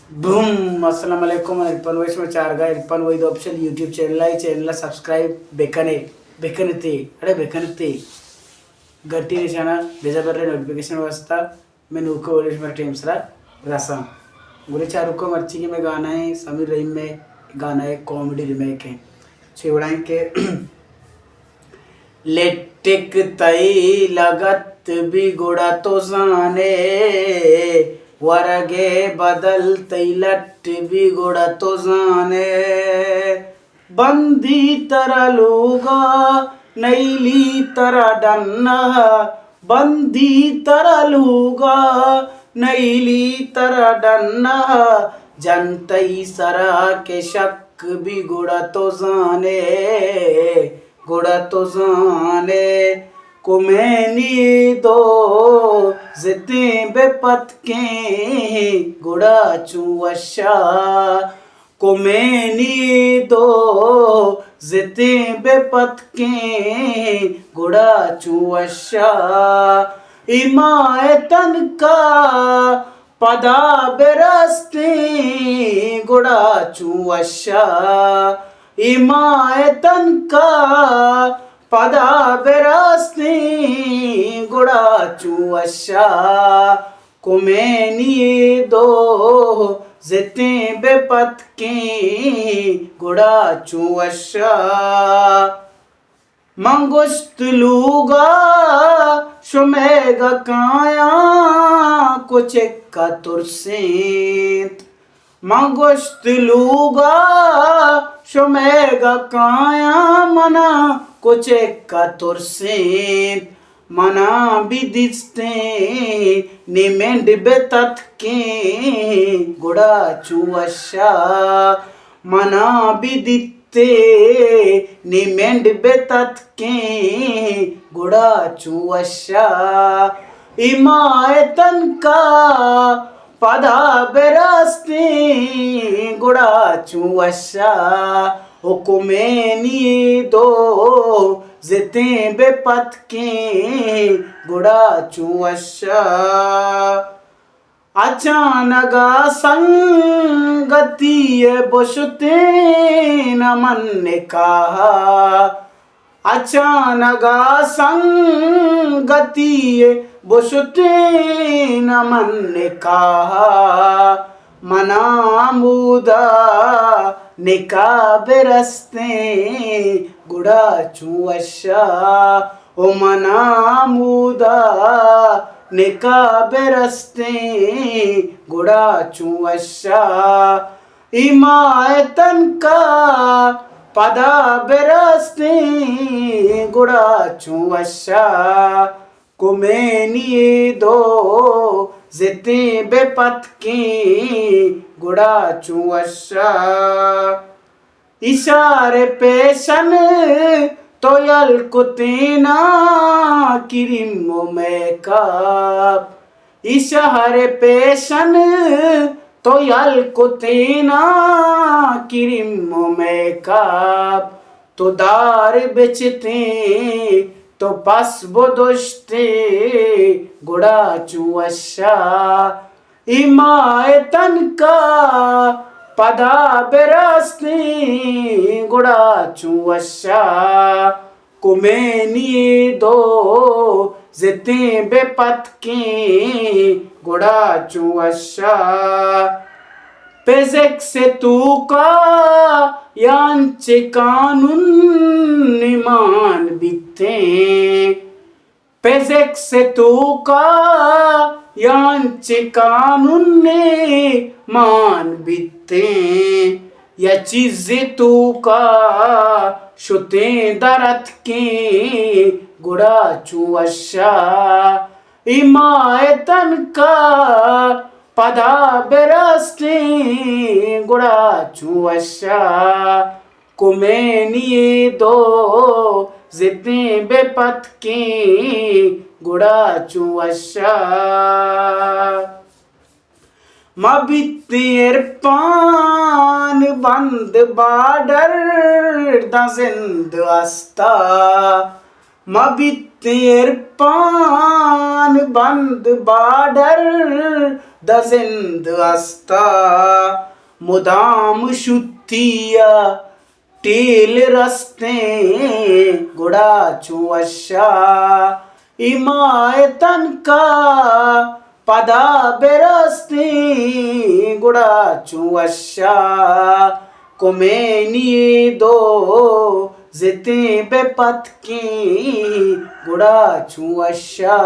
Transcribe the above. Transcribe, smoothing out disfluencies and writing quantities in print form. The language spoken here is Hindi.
बूम अस्सलाम वालेकुम इरफान वैस में चारगा इरफान वैद ऑफिशियल यूट्यूब चैनल सब्सक्राइब बेकनते अरे बेकनते गट्टी निशाना बेजाबर नोटिफिकेशन वस्ता मैं नूको वलिश मर टीम सरा रसम गुले चार को मर्ची की में गाना है समीर रहीम में गाना है कॉमेडी रिमेक है चिवड़ाई के लेटिक तई लगत भी गुड़ा तो जाने वरगे बदल तैलट भी गुड़ा तो जाने बंदी तरह लूगा नैली तरह डन्ना बंदी तरह लूगा नैली तरह डन्ना जनतई सरा के शक भी गुड़ा तो जाने गुड़ा तो जाने को मैंने दो जिते बेपत के गुड़ा चुवशा को मैंने दो जिते बेपत के गुड़ा चुवशा इमायतन का पदा बेरस्ते गुड़ा चुवशा इमायतन का पदा बेरस्ते गुड़ा चुवशा कुमेनी दो जिते बेपत के गुड़ा चुवशा मंगुस्त लूगा शुमेग काया कुछ का तुरसेत मंगुस्त लूगा शुमेग काया मना कुछ का तुरसेत मना बिदिस्ते निमेंड बेतत के गुड़ा चुवशा मना बिदिते निमेंड बेतत के गुड़ा चुवशा इमायतन का पदा बेरस्ते गुड़ा चुवशा हुकुमेनी दो जिते बेपत के गुड़ा चुवशा अचानगा संगति बुशते न मन ने कहा अचानगा संगति बुशते न मन ने कहा मनामुदा निका बेरस्ते गुड़ा चुवशा ओ मनामुदा निका बेरस्ते गुड़ा चुवशा इमायतन का पदा बेरस्ते गुड़ा चुवशा कुमेनी दो जिते बेपत के गुड़ा चुवशा इशारे पेशन तो यल कुतेना किरिमो में काप इशारे पेशन तो यल कुतेना किरिमो में काप तो दार बेचते तो पस बोदोस्ते गुड़ा चुवशा इमायतन का पदा बेरस्ते गुड़ा चुवशा कुमेनी दो जिते बेपत के गुड़ा चुवशा पेजेक से तू का यांचे कानून निमान बिते पेजेक से तू का यांचे कानून ने मान बिते या चीजें तू का शुते दरत के गुड़ा चुवशा इमायतन का पदा बेरस्ते गुड़ा चुवशा कुमेनी दो जिते बेपत के गुड़ा चुवशा मबितेर पान बंद बाडर दजिंद अस्ता मबित तेर पान बंद बाडर दजिंद अस्ता मुदाम शुद्धिया टील रस्ते गुड़ा चुवशा इमायतन का पदा बेरस्ते गुड़ा चुवशा कुमेनी दो जिते बेपत की गुड़ा चुवशा